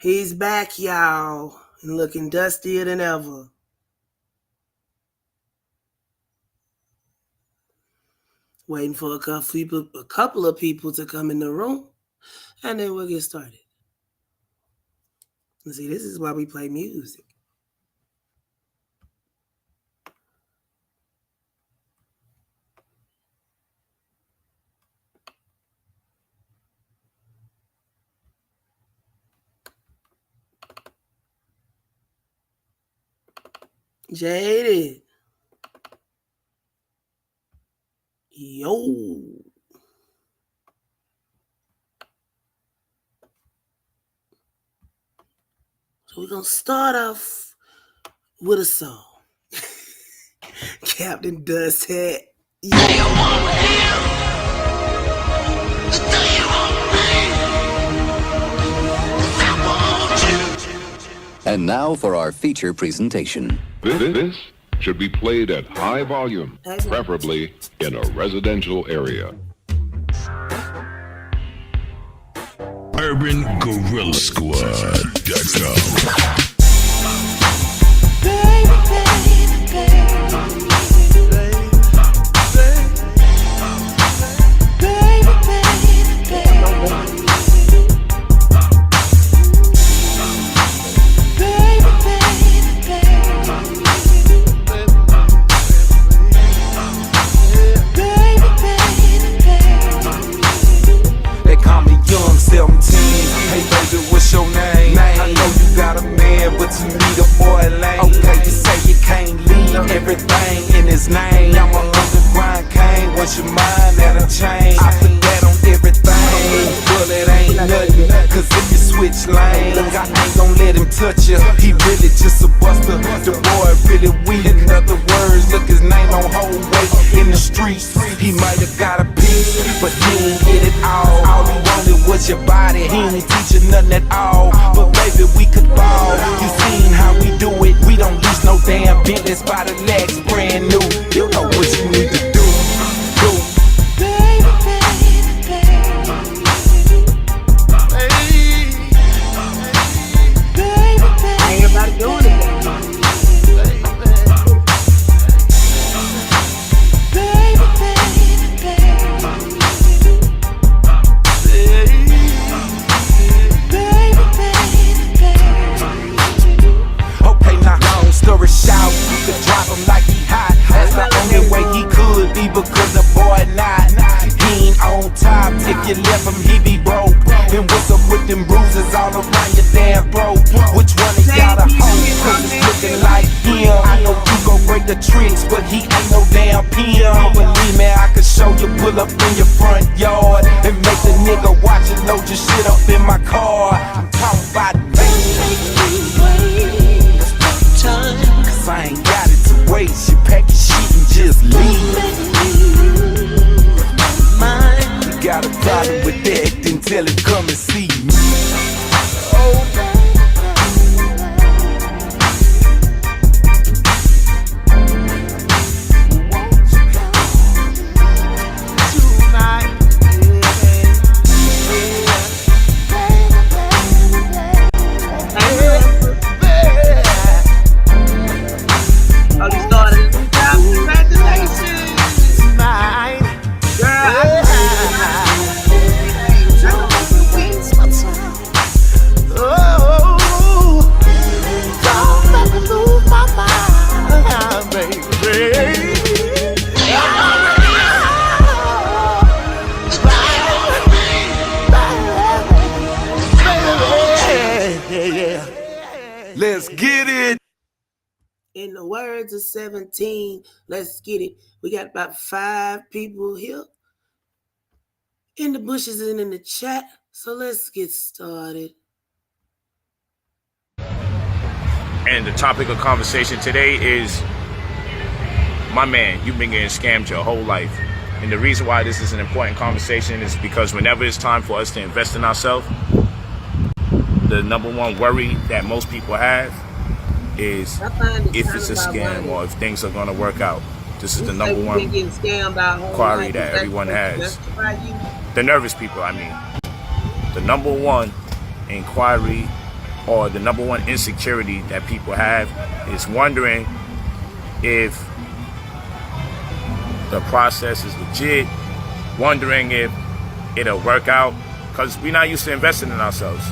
He's back, y'all, and looking dustier than ever. Waiting for a couple of people to come in the room, and then we'll get started. See, this is why we play music. Jaded. Yo. So we're going to start off with a song. Captain Dusthead. Do you want him? Do you want me? I want you. And now for our feature presentation. This should be played at high volume, preferably in a residential area. Urban Gorilla Squad.com. Your name. I know you got a man, but to me the boy lame. Okay, you say you can't leave everything in his name. I'm an underground king. Once your mind that'll change, I put that on everything. Well, it ain't nothing, cause if you switch lanes, I ain't gon' let him touch you. He really just a buster. The boy really weak. In other words, look his name on whole weight in the streets. He might have got a piece, but he ain't get it all. All he wanted was your body. He ain't teaching nothing at all. But baby, we could ball. You seen how we do it. We don't lose no damn business by the legs brand new. You know what you need to do. Ain't nobody doing it. Shout, you could drop him like he hot. That's the only way he could be, because the boy not. He ain't on top. If you left him, he be broke. And what's up with them bruises all around your damn throat? Which one of y'all the hoe? Cause it's looking like him. I know you gon' break the tricks, but he ain't no damn pimp. Believe me, I can show you. Pull up in your front yard and make the nigga watch it load your shit up in my car. I'm talking about cause I ain't got it to waste. You pack your shit and just leave. You got a problem with that, then tell him come and see me. Let's get it. In the words of 17, let's get it. We got about 5 people here in the bushes and in the chat. So let's get started. And the topic of conversation today is, my man, you've been getting scammed your whole life. And the reason why this is an important conversation is because whenever it's time for us to invest in ourselves, the number one worry that most people have is if it's a scam or if things are going to work out. This is the number one inquiry that everyone has. The nervous people, I mean. The number one inquiry or the number one insecurity that people have is wondering if the process is legit, wondering if it'll work out, because we're not used to investing in ourselves.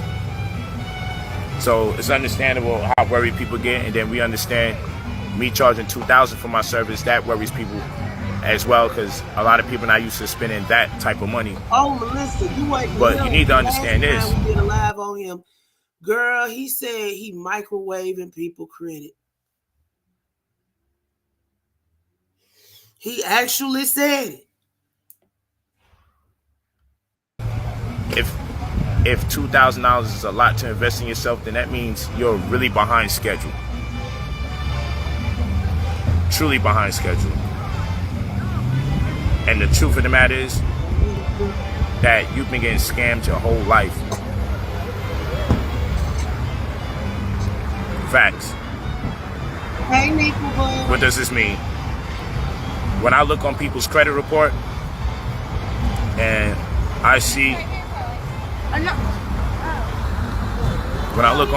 So it's understandable how worried people get, and then we understand me charging $2,000 for my service, that worries people as well, because a lot of people are not used to spending that type of money. Oh, Melissa, you ain't. But you need to understand this. We did a live on him. Girl, he said he microwaving people credit. He actually said it. If $2,000 is a lot to invest in yourself, then that means you're really behind schedule. Truly behind schedule. And the truth of the matter is that you've been getting scammed your whole life. Facts. Hey, Nickel. What does this mean? When I look on people's credit report and I see, when I look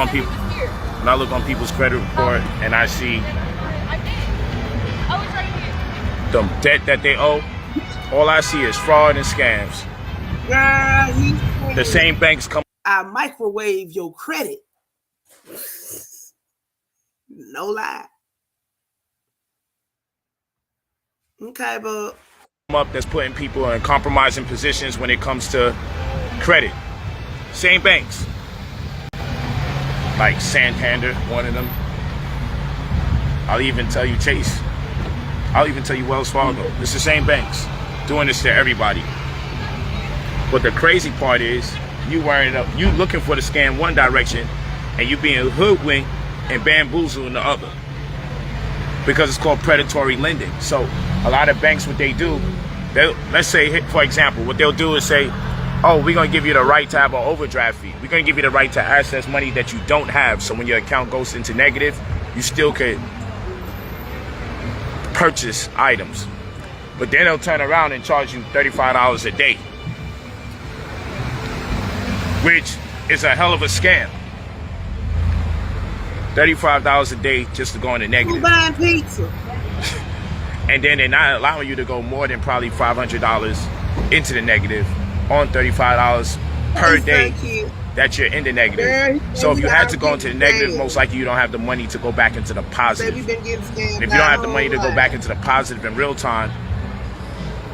on people's credit report and I see the debt that they owe, all I see is fraud and scams. Girl, the same banks come. I microwave your credit. No lie. Okay, but up that's putting people in compromising positions when it comes to credit. Same banks. Like Santander, one of them. I'll even tell you Chase. I'll even tell you Wells Fargo. It's the same banks doing this to everybody. But the crazy part is you looking for the scam one direction and you being hoodwinked and bamboozled in the other. Because it's called predatory lending. So a lot of banks, what they do, let's say, for example, what they'll do is say, oh, we're going to give you the right to have an overdraft fee. We're going to give you the right to access money that you don't have. So when your account goes into negative, you still could purchase items. But then they'll turn around and charge you $35 a day, which is a hell of a scam. $35 a day just to go into negative. Who's buying pizza? And then they're not allowing you to go more than probably $500 into the negative on $35 per day that you're in the negative. So if you had to go into the negative, most likely you don't have the money to go back into the positive. And if you don't have the money to go back into the positive in real time,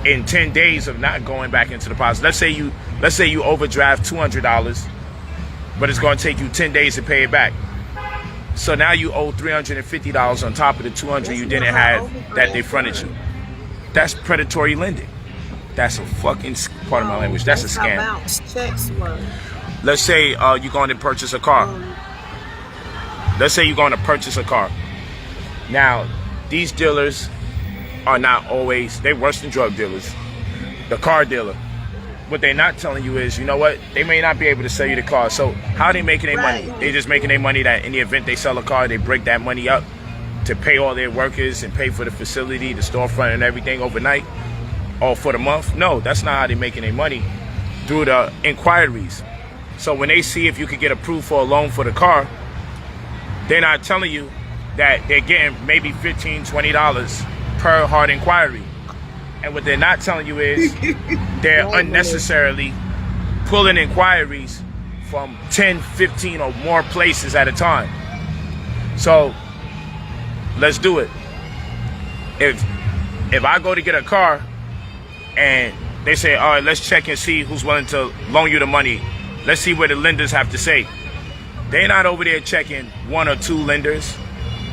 in 10 days of not going back into the positive, let's say you overdraft $200, but it's going to take you 10 days to pay it back. So now you owe $350 on top of the $200 you didn't have that they fronted you. That's predatory lending. That's a fucking, part of my language, that's a scam. Let's say you're going to purchase a car. Let's say you're going to purchase a car. Now, these dealers are not always, they're worse than drug dealers. The car dealer. What they're not telling you is, you know what, they may not be able to sell you the car. So how are they making their money? They're just making their money that in the event they sell a car, they break that money up to pay all their workers and pay for the facility, the storefront and everything overnight or for the month. No, that's not how they're making their money, through the inquiries. So when they see if you could get approved for a loan for the car, they're not telling you that they're getting maybe $15, $20 per hard inquiry. And what they're not telling you is they're unnecessarily pulling inquiries from 10, 15 or more places at a time. So let's do it. If I go to get a car and they say, all right, let's check and see who's willing to loan you the money. Let's see what the lenders have to say. They're not over there checking 1 or 2 lenders,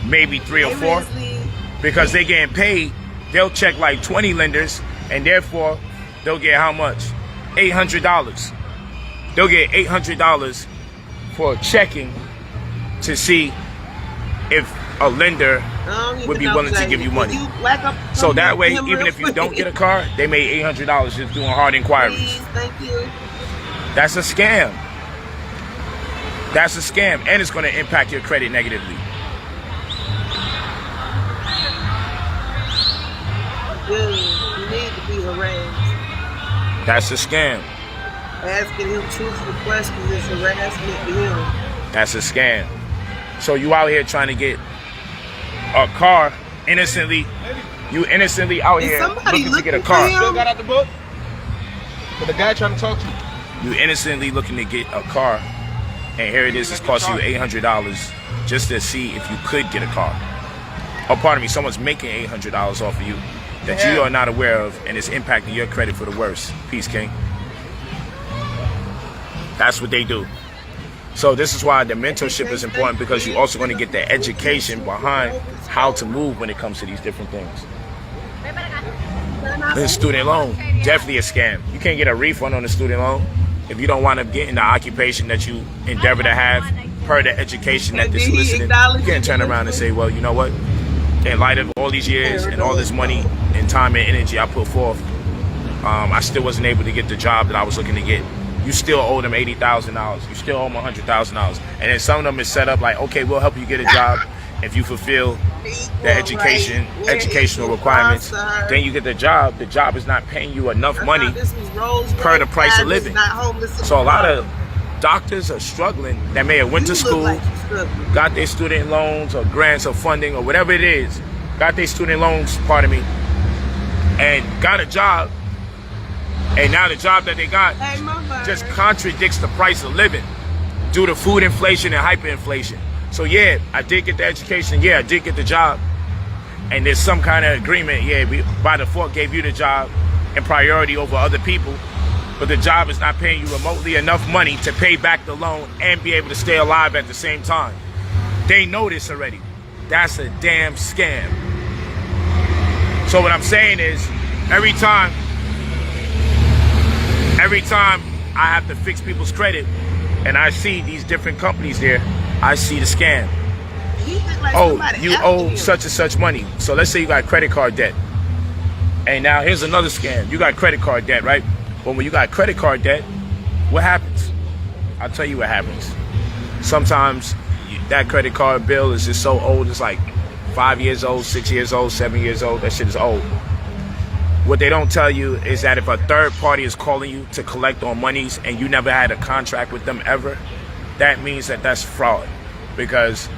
maybe 3 or 4, because they're getting paid. They'll check like 20 lenders, and therefore they'll get how much? $800. They'll get $800 for checking to see if a lender would be willing to give you money. So that way, even if you don't get a car, they made $800 just doing hard inquiries. Thank you. That's a scam. That's a scam, and it's going to impact your credit negatively. You need to be harassed. That's a scam. Asking him truthful questions is harassment to him. That's a scam. So you out here trying to get a car innocently. You innocently out here looking to get a car. Still got out the book? But the guy trying to talk to you. You innocently looking to get a car, and here it is, it's costing you $800 just to see if you could get a car. Oh, pardon me, someone's making $800 off of you that you are not aware of, and it's impacting your credit for the worse. Peace, King. That's what they do. So this is why the mentorship is important, because you're also going to get the education behind how to move when it comes to these different things. The student loan, definitely a scam. You can't get a refund on the student loan if you don't wind up getting the occupation that you endeavor to have per the education that this solicited. You can't turn around and say, well, you know what? In light of all these years and all this money and time and energy I put forth, I still wasn't able to get the job that I was looking to get. You still owe them $80,000. You still owe them $100,000. And then some of them is set up like, okay, we'll help you get a job if you fulfill the educational requirements. Then you get the job. The job is not paying you enough money per the price of living. So a lot of doctors are struggling that may have went to school, got their student loans or grants or funding or whatever it is, got their student loans, pardon me, and got a job. And now the job that they got just contradicts the price of living due to food inflation and hyperinflation. So yeah, I did get the education. Yeah, I did get the job. And there's some kind of agreement. Yeah, we by default gave you the job and priority over other people. But the job is not paying you remotely enough money to pay back the loan and be able to stay alive at the same time. They know this already. That's a damn scam. So what I'm saying is, every time I have to fix people's credit and I see these different companies there, I see the scam. Oh, you owe such and such money. So let's say you got credit card debt. And now here's another scam. You got credit card debt, right? But when you got credit card debt, what happens? I'll tell you what happens. Sometimes that credit card bill is just so old. It's like 5 years old, 6 years old, 7 years old. That shit is old. What they don't tell you is that if a third party is calling you to collect on monies and you never had a contract with them ever, that means that that's fraud, because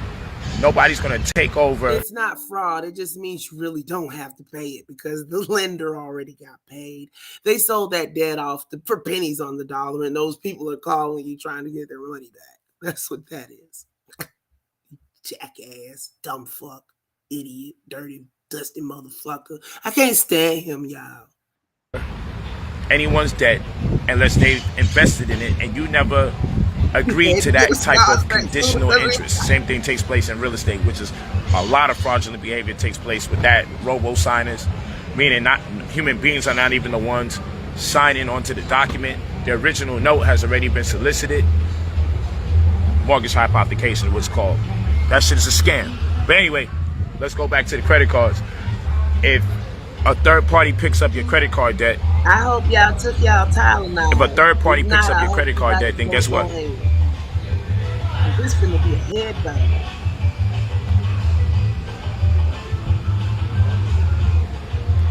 nobody's going to take over. It's not fraud. It just means you really don't have to pay it because the lender already got paid. They sold that debt off for pennies on the dollar, and those people are calling you trying to get their money back. That's what that is. Jackass, dumb fuck, idiot, dirty, dusty motherfucker. I can't stand him, y'all. Anyone's debt unless they've invested in it and you never agreed to that type of conditional interest. Same thing takes place in real estate, which is a lot of fraudulent behavior takes place with that. Robo-signers, meaning not human beings are not even the ones signing onto the document. The original note has already been solicited. Mortgage hypothecation, what's called. That shit is a scam. But anyway, let's go back to the credit cards. If a third party picks up your credit card debt, I hope y'all took y'all Tylenol. if a third party picks up your credit card debt, then guess what? This finna be a headbang.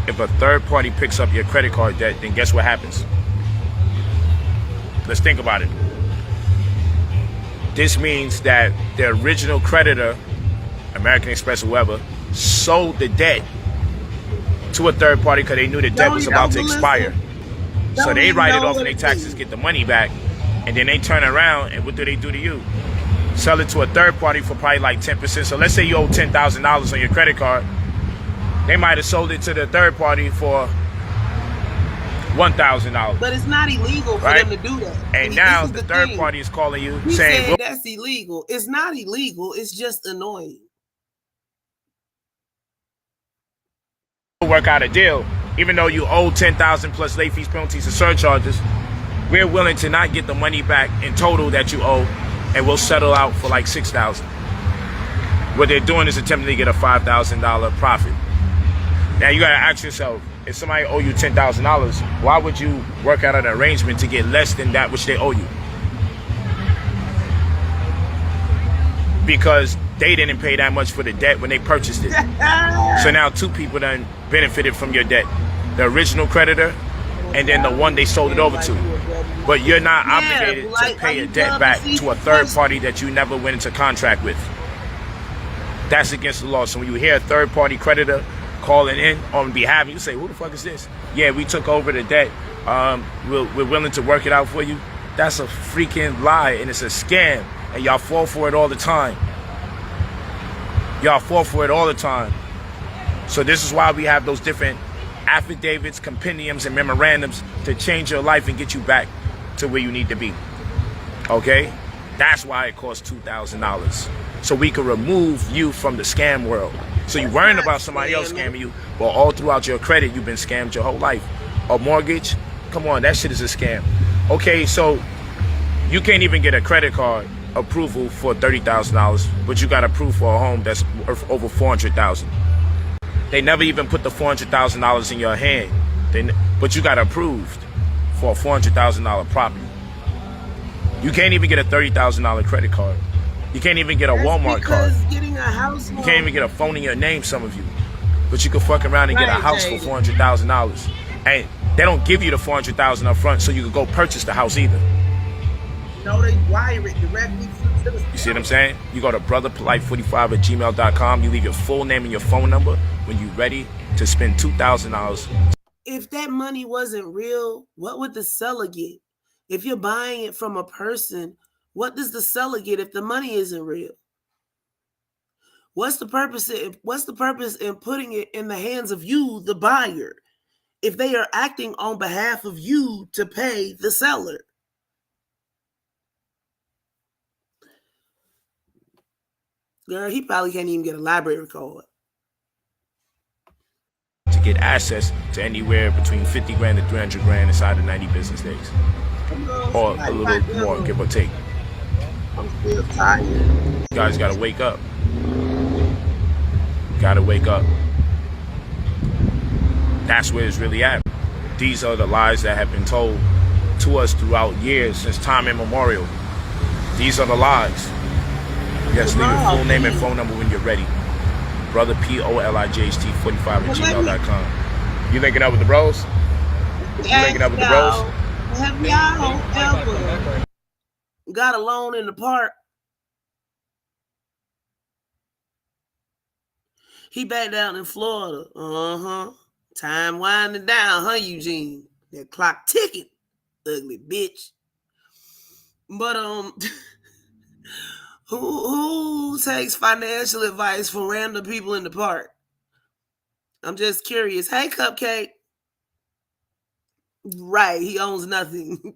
If a third party picks up your credit card debt, then guess what happens? Let's think about it. This means that the original creditor, American Express or whoever, sold the debt to a third party because they knew the debt was about to expire. So they write it off and their taxes, get the money back, and then they turn around and what do they do to you? Sell it to a third party for probably like 10%. So let's say you owe $10,000 on your credit card. They might have sold it to the third party for $1,000. But it's not illegal for them to do that. And now the third party is calling you saying, well, that's illegal. It's not illegal. It's just annoying. Work out a deal. Even though you owe $10,000 plus late fees, penalties, and surcharges, we're willing to not get the money back in total that you owe, and we'll settle out for like $6,000. What they're doing is attempting to get a $5,000 profit. Now you gotta ask yourself, if somebody owe you $10,000, why would you work out an arrangement to get less than that which they owe you? Because they didn't pay that much for the debt when they purchased it. So now two people done benefited from your debt. The original creditor and then the one they sold it over to. But you're not Yeah, obligated to like, pay are a you debt dumb back to see to a the third person? party that you never went into contract with. That's against the law. So when you hear a third party creditor calling in on behalf, you say, who the fuck is this? Yeah, we took over the debt. We're willing to work it out for you. That's a freaking lie, and it's a scam. And y'all fall for it all the time. Y'all fall for it all the time. So this is why we have those different affidavits, compendiums, and memorandums to change your life and get you back to where you need to be. Okay? That's why it costs $2,000. So we can remove you from the scam world. So you're worrying about somebody else scamming you, but all throughout your credit, you've been scammed your whole life. A mortgage? Come on, that shit is a scam. Okay, so you can't even get a credit card approval for $30,000, but you got approved for a home that's worth over $400,000. They never even put the $400,000 in your hand, but you got approved for a $400,000 property. You can't even get a $30,000 credit card. You can't even get a Walmart card. Getting a house, you can't even get a phone in your name, some of you. But you can fuck around and get a house for $400,000. And they don't give you the $400,000 up front so you can go purchase the house either. No, they wire it directly to the... You see what I'm saying? You go to brotherpolite45@gmail.com. You leave your full name and your phone number when you're ready to spend $2,000. If that money wasn't real, what would the seller get? If you're buying it from a person, what does the seller get if the money isn't real? What's the purpose in putting it in the hands of you, the buyer, if they are acting on behalf of you to pay the seller? Girl, he probably can't even get a library card. To get access to anywhere between 50 grand to 300 grand inside of 90 business days. Or a little more, give or take. I'm still tired. You guys gotta wake up. Gotta wake up. That's where it's really at. These are the lies that have been told to us throughout years, since time immemorial. These are the lies. Yes, leave your full name and phone number when you're ready. Brother POLIGHT45@gmail.com. You linking up with the bros? You linking up with the bros? Have y'all ever got a loan in the park? He back down in Florida. Time winding down, huh, Eugene? That clock ticking, ugly bitch. But who takes financial advice from random people in the park? I'm just curious. Hey, Cupcake. Right, he owns nothing.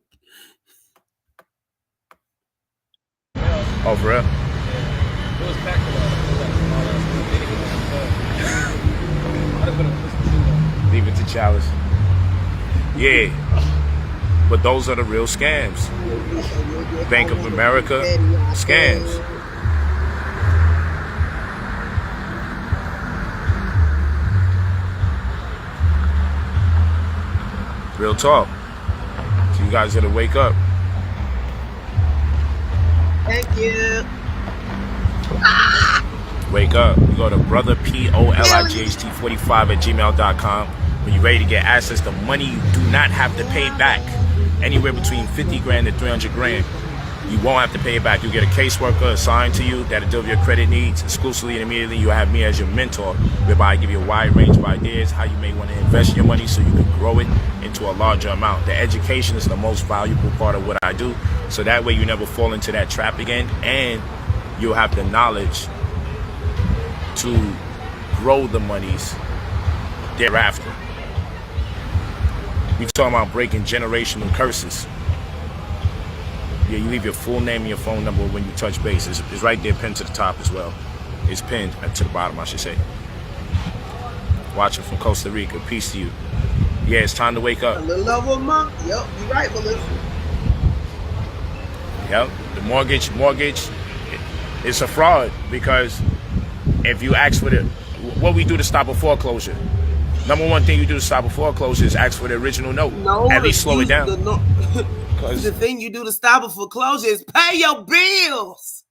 Oh, for real? It was packed Leave it to Chalice. Yeah. But those are the real scams. Bank of America scams. Real talk. So you guys gotta wake up. Thank you. Wake up. You go to brotherpolight45@gmail.com. When you're ready to get access to money you do not have to pay back. Anywhere between 50 grand to 300 grand. You won't have to pay it back. You'll get a caseworker assigned to you that'll deal with your credit needs exclusively, and immediately you'll have me as your mentor, whereby I give you a wide range of ideas how you may want to invest your money so you can grow it into a larger amount. The education is the most valuable part of what I do, so that way you never fall into that trap again, and you'll have the knowledge to grow the monies thereafter. We talking about breaking generational curses. Yeah, you leave your full name and your phone number when you touch base. It's right there, pinned to the top as well. It's pinned to the bottom, I should say. Watching from Costa Rica. Peace to you. Yeah, it's time to wake up. A little over a month. Yep, you're right, Melissa. Yep, the mortgage, it's a fraud, because if you ask for it, what we do to stop a foreclosure? Number one thing you do to stop a foreclosure is ask for the original note. No, at least slow it down. The thing you do to stop a foreclosure is pay your bills.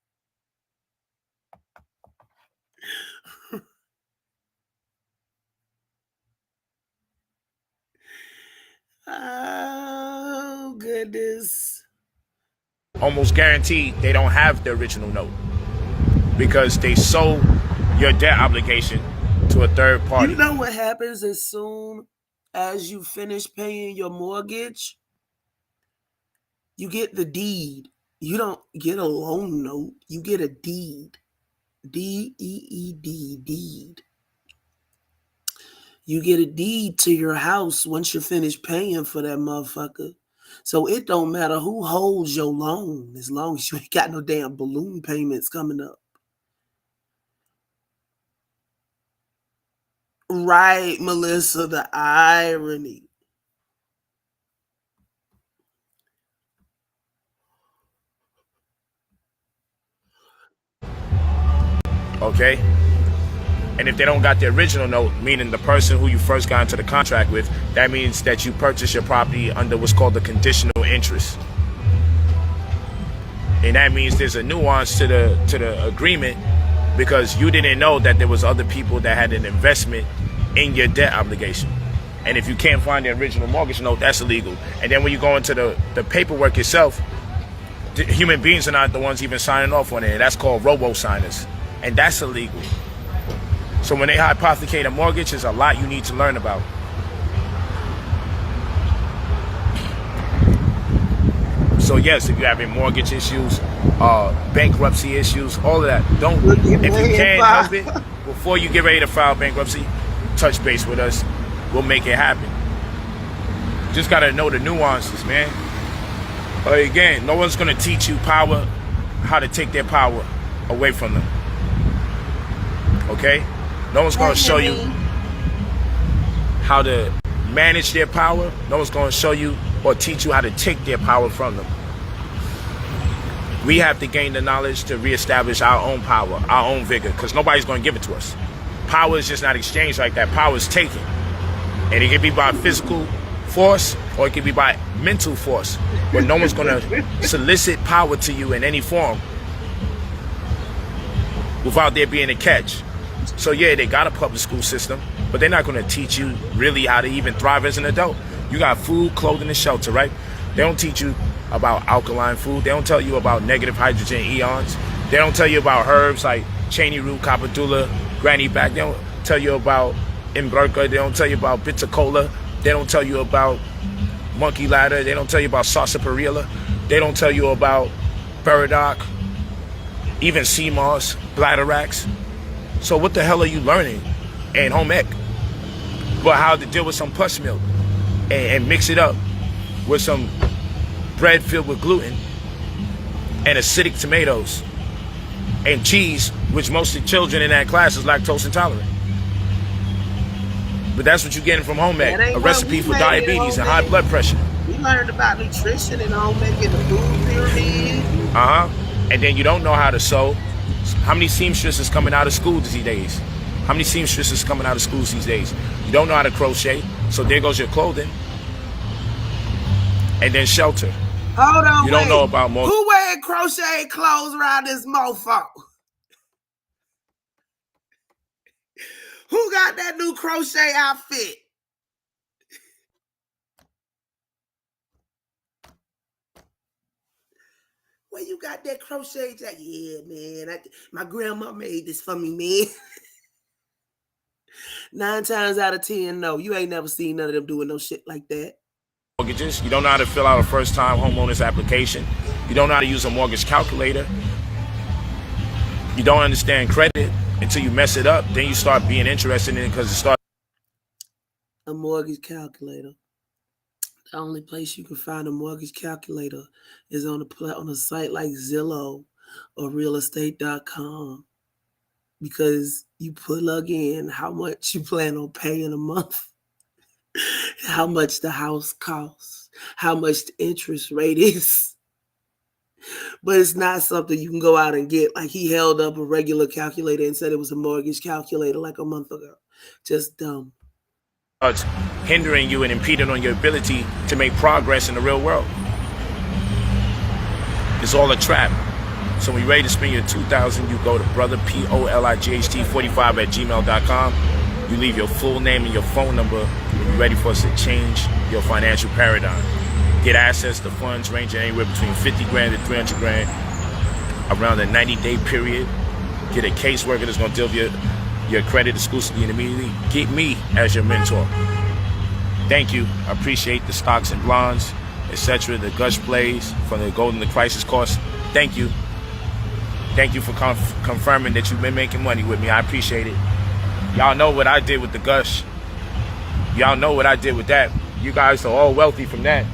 Oh, goodness. Almost guaranteed they don't have the original note because they sold your debt obligation to a third party. You know what happens as soon as you finish paying your mortgage? You get the deed. You don't get a loan note. You get a deed. D-E-E-D, deed. You get a deed to your house once you're finished paying for that motherfucker. So it don't matter who holds your loan as long as you ain't got no damn balloon payments coming up. Right, Melissa, the irony. Okay? And if they don't got the original note, meaning the person who you first got into the contract with, that means that you purchased your property under what's called the conditional interest. And that means there's a nuance to the agreement because you didn't know that there was other people that had an investment in your debt obligation. And if you can't find the original mortgage note, that's illegal. And then when you go into the paperwork itself, human beings are not the ones even signing off on it. That's called robo-signers. And that's illegal. So when they hypothecate a mortgage, there's a lot you need to learn about. So yes, if you're having mortgage issues, bankruptcy issues, all of that, if you can't help it, before you get ready to file bankruptcy, touch base with us. We'll make it happen. Just gotta know the nuances, man. Again, no one's gonna teach you how to take their power away from them. Okay? No one's going to show you how to manage their power. No one's going to show you or teach you how to take their power from them. We have to gain the knowledge to reestablish our own power, our own vigor, because nobody's going to give it to us. Power is just not exchanged like that. Power is taken. And it can be by physical force or it can be by mental force. But no one's going to solicit power to you in any form without there being a catch. So yeah, they got a public school system, but they're not going to teach you really how to even thrive as an adult. You got food, clothing, and shelter, right? They don't teach you about alkaline food. They don't tell you about negative hydrogen ions. They don't tell you about herbs like Cheney root, Kappadula, granny back. They don't tell you about Imberca. They don't tell you about bitter cola. They don't tell you about monkey ladder. They don't tell you about sarsaparilla. They don't tell you about burdock, even sea moss, bladderax. So what the hell are you learning in home ec? But how to deal with some push milk and mix it up with some bread filled with gluten and acidic tomatoes and cheese, which most of the children in that class is lactose intolerant. But that's what you're getting from home ec, a recipe for diabetes and high blood pressure. We learned about nutrition and home ec in the food pyramid. And then you don't know how to sew. How many seamstresses coming out of school these days? How many seamstresses coming out of schools these days? You don't know how to crochet, so there goes your clothing. And then shelter. Hold on, you don't know about more. Who wearing crochet clothes around this mofo? Who got that new crochet outfit? Where you got that crochet jacket? Yeah, man. My grandma made this for me, man. 9 times out of 10, no. You ain't never seen none of them doing no shit like that. Mortgages. You don't know how to fill out a first-time homeowner's application. You don't know how to use a mortgage calculator. You don't understand credit until you mess it up. Then you start being interested in it because it starts. A mortgage calculator. The only place you can find a mortgage calculator is on a site like Zillow or realestate.com, because you plug in how much you plan on paying a month, how much the house costs, how much the interest rate is. But it's not something you can go out and get. Like, he held up a regular calculator and said it was a mortgage calculator like a month ago. Just dumb. Hindering you and impeding on your ability to make progress in the real world. It's all a trap. So when you're ready to spend your $2,000, you go to brotherpolight45@gmail.com. You leave your full name and your phone number when you're ready for us to change your financial paradigm. Get access to funds ranging anywhere between 50 grand to 300 grand around a 90-day period. Get a caseworker that's going to deal with your credit exclusively and immediately. Get me as your mentor. Thank you. I appreciate the stocks and bonds, etc., the gush plays from the Golden to Crisis course. Thank you. Thank you for confirming that you've been making money with me. I appreciate it. Y'all know what I did with the gush. Y'all know what I did with that. You guys are all wealthy from that.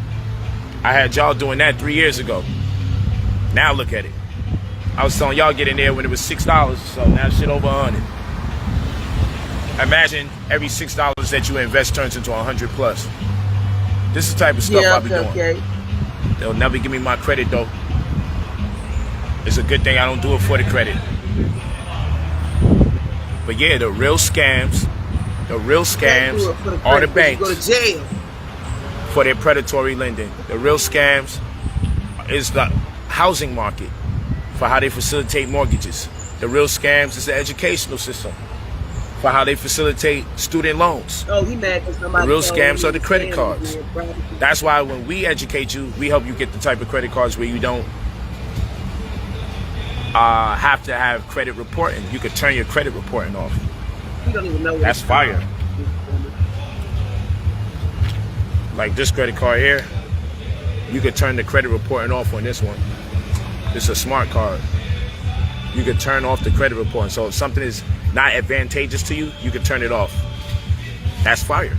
I had y'all doing that 3 years ago. Now look at it. I was telling y'all get in there when it was $6, so now shit over 100. Imagine every $6 that you invest turns into 100 plus. This is the type of stuff I'll be doing. Okay. They'll never give me my credit though. It's a good thing I don't do it for the credit. But yeah, the real scams are the banks go to jail for their predatory lending. The real scams is the housing market for how they facilitate mortgages. The real scams is the educational system for how they facilitate student loans. Oh, he mad because somebody. The real scams are the credit cards. That's why when we educate you, we help you get the type of credit cards where you don't have to have credit reporting. You could turn your credit reporting off. You don't even know what that's fire. Like this credit card here, you could turn the credit reporting off on this one. It's a smart card. You could turn off the credit reporting. So if something is not advantageous to you, you can turn it off. That's fire.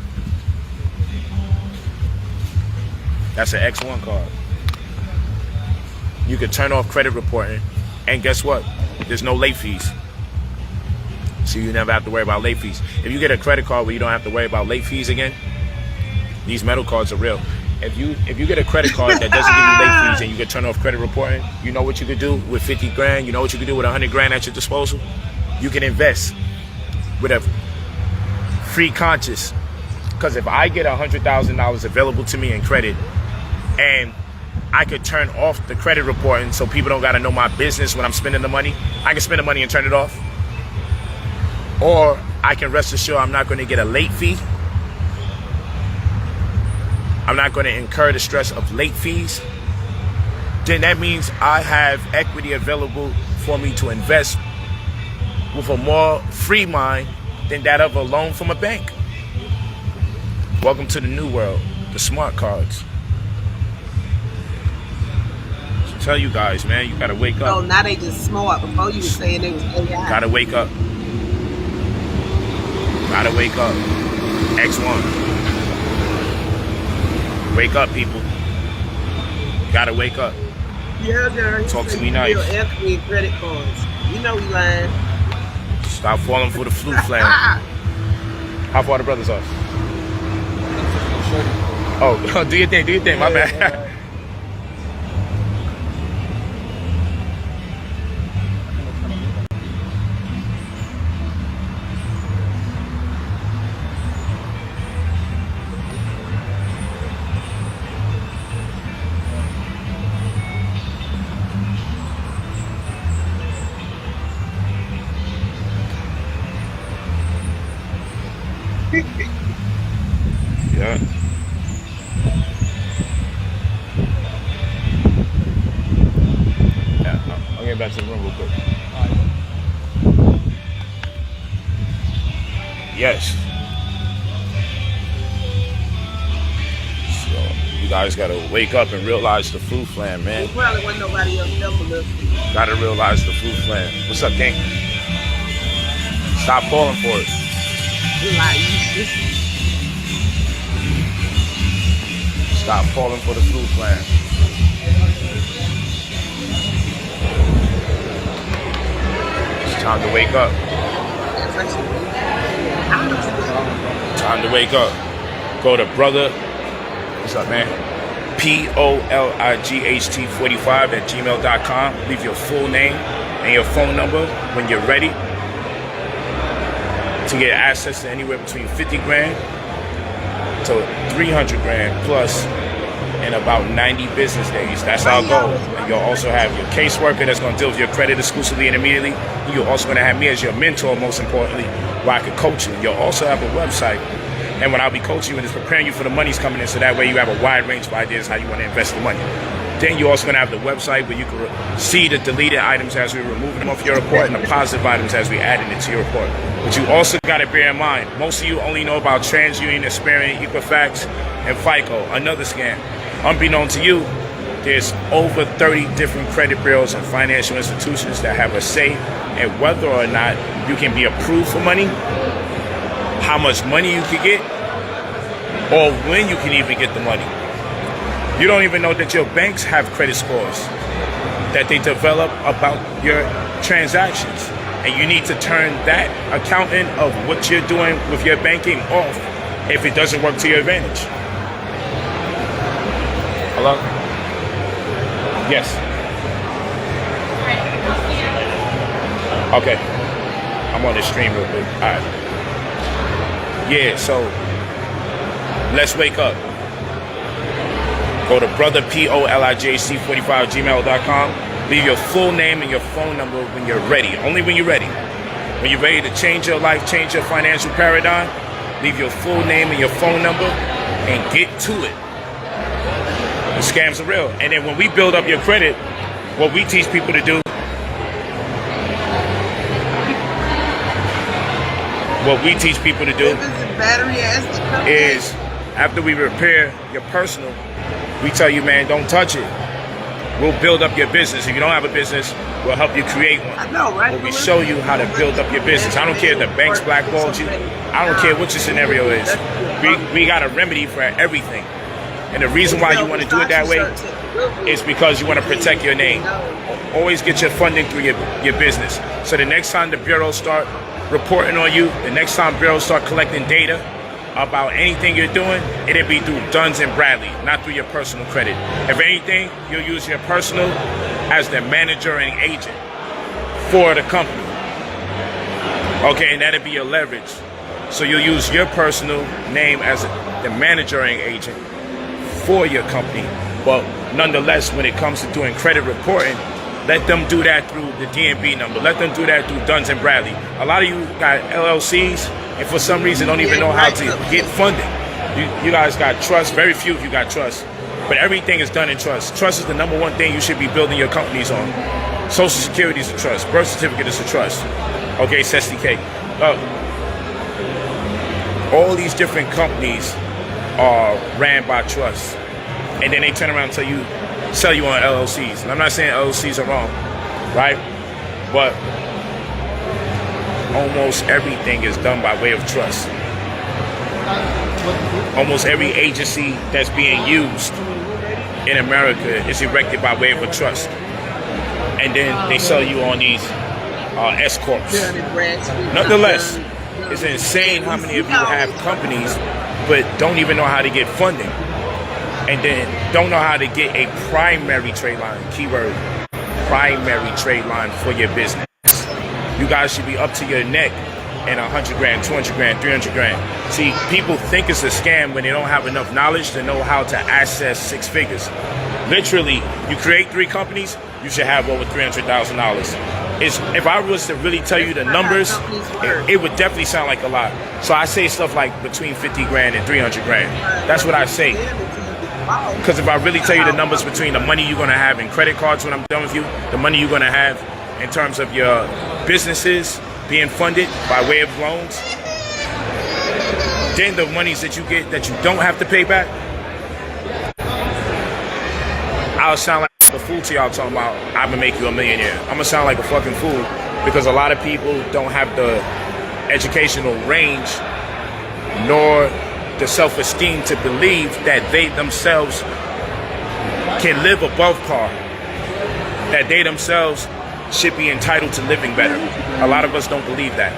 That's an X1 card. You could turn off credit reporting. And guess what? There's no late fees. So you never have to worry about late fees. If you get a credit card where you don't have to worry about late fees again, these metal cards are real. If you get a credit card that doesn't give you late fees and you can turn off credit reporting, you know what you could do with 50 grand? You know what you could do with 100 grand at your disposal? You can invest with a free conscious. Because if I get $100,000 available to me in credit and I could turn off the credit reporting so people don't got to know my business when I'm spending the money. I can spend the money and turn it off. Or I can rest assured I'm not going to get a late fee. I'm not going to incur the stress of late fees. Then that means I have equity available for me to invest with a more free mind than that of a loan from a bank. Welcome to the new world, the smart cards. Tell you guys, man, you gotta wake up. Oh, now they just smart. Before you were saying it was AI. Gotta wake up. Gotta wake up. X1. Wake up, people. Gotta wake up. Yeah, girl. Talk to me nice. Equity and credit cards. You know he lying. Stop falling for the flu flame. How far the brothers off? Oh, do your thing, my bad. Yeah. I'll get back to the room real quick. Yes. So you guys gotta wake up and realize the flu flam, man. There probably wasn't nobody else helping us. Gotta realize the flu flam. What's up, gang? Stop falling for it. Stop falling for the flu flam. It's time to wake up. Time to wake up. Go to brother. What's up, man? POLIGHT45@gmail.com. Leave your full name and your phone number when you're ready to get access to anywhere between 50 grand to 300 grand plus in about 90 business days. That's our goal. And you'll also have your caseworker that's going to deal with your credit exclusively and immediately. You're also going to have me as your mentor, most importantly, where I could coach you. You'll also have a website. And when I'll be coaching you and it's preparing you for the money's coming in, so that way you have a wide range of ideas how you want to invest the money. Then you're also going to have the website where you can see the deleted items as we're removing them off your report and the positive items as we're adding it to your report. But you also got to bear in mind, most of you only know about TransUnion, Experian, Equifax, and FICO, another scam. Unbeknown to you, there's over 30 different credit bureaus and financial institutions that have a say in whether or not you can be approved for money, how much money you can get, or when you can even get the money. You don't even know that your banks have credit scores that they develop about your transactions. And you need to turn that accounting of what you're doing with your banking off if it doesn't work to your advantage. Hello? Yes. Okay. I'm on the stream real quick. All right. Yeah, so let's wake up. Go to brotherpolijc45@gmail.com. Leave your full name and your phone number when you're ready. Only when you're ready. When you're ready to change your life, change your financial paradigm, leave your full name and your phone number and get to it. The scams are real. And then when we build up your credit, what we teach people to do, is after we repair your personal, we tell you, man, don't touch it. We'll build up your business. If you don't have a business, we'll help you create one. I know, right? But we show you how to build up your business. I don't care if the bank's blackballed you. I don't care what your scenario is. We got a remedy for everything. And the reason why you want to do it that way is because you want to protect your name. Always get your funding through your business. So the next time the bureaus start reporting on you, the next time bureaus start collecting data about anything you're doing, it'll be through Duns and Bradley, not through your personal credit. If anything, you'll use your personal as the manager and agent for the company. Okay, and that'll be your leverage. So you'll use your personal name as the manager and agent for your company. But nonetheless, when it comes to doing credit reporting, let them do that through the DNB number. Let them do that through Duns and Bradley. A lot of you got LLCs and for some reason don't even know how to get funding. You guys got trust. Very few of you got trust. But everything is done in trust. Trust is the number one thing you should be building your companies on. Social Security is a trust. Birth certificate is a trust. Okay, SDK. All these different companies are ran by trust. And then they turn around and sell you on LLCs. And I'm not saying LLCs are wrong, right? But almost everything is done by way of trust. Almost every agency that's being used in America is erected by way of a trust. And then they sell you on these S-Corps. Nonetheless, it's insane how many of you have companies but don't even know how to get funding. And then don't know how to get a primary trade line, keyword, primary trade line for your business. You guys should be up to your neck in 100 grand, 200 grand, 300 grand. See, people think it's a scam when they don't have enough knowledge to know how to access six figures. Literally, you create 3 companies, you should have over $300,000. If I was to really tell you the numbers, it would definitely sound like a lot. So I say stuff like between 50 grand and 300 grand. That's what I say. Because if I really tell you the numbers between the money you're going to have in credit cards when I'm done with you, the money you're going to have in terms of your businesses being funded by way of loans, then the monies that you get that you don't have to pay back, I'll sound like a fool to y'all talking about I'm going to make you a millionaire. I'm going to sound like a fucking fool because a lot of people don't have the educational range nor the self-esteem to believe that they themselves can live above par, that they themselves should be entitled to living better. A lot of us don't believe that.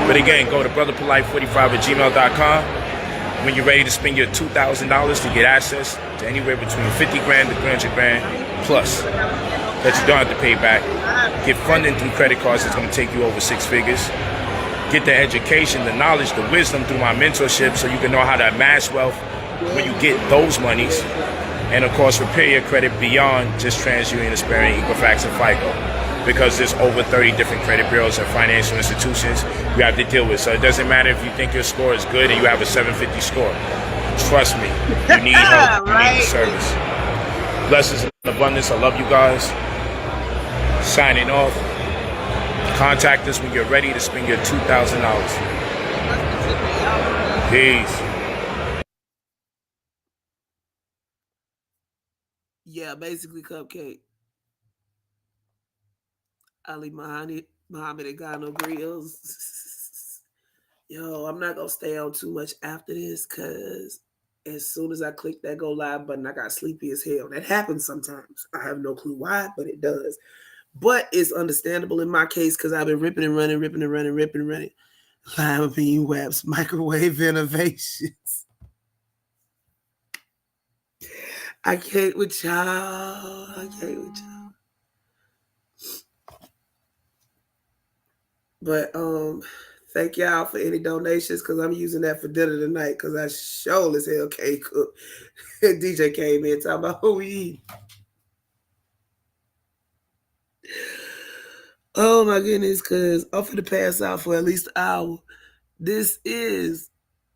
But again, go to brotherpolite45@gmail.com when you're ready to spend your $2,000 to get access to anywhere between 50 grand to 300 grand plus that you don't have to pay back. Get funding through credit cards that's going to take you over 6 figures. Get the education, the knowledge, the wisdom through my mentorship so you can know how to amass wealth when you get those monies. And of course, repair your credit beyond just TransUnion, Experian, Equifax, and FICO. because there's over 30 different credit bureaus and financial institutions you have to deal with. So it doesn't matter if you think your score is good and you have a 750 score. Trust me, you need help, you need the service. Blessings and abundance. I love you guys. Signing off. Contact us when you're ready to spend your $2,000. Peace. Yeah, basically Cupcake. Ali Muhammad and Gano Grills. Yo, I'm not gonna stay on too much after this because as soon as I click that go live button, I got sleepy as hell. That happens sometimes. I have no clue why, but it does. But it's understandable in my case because I've been ripping and running. Lima bean wraps, microwave innovations. I can't with y'all. But thank y'all for any donations because I'm using that for dinner tonight because I sure as hell can't cook. DJ came in talking about who we eat. Oh my goodness, because I'm finna pass out for at least an hour. This is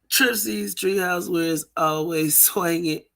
TripCTreehouse where it's always swinging.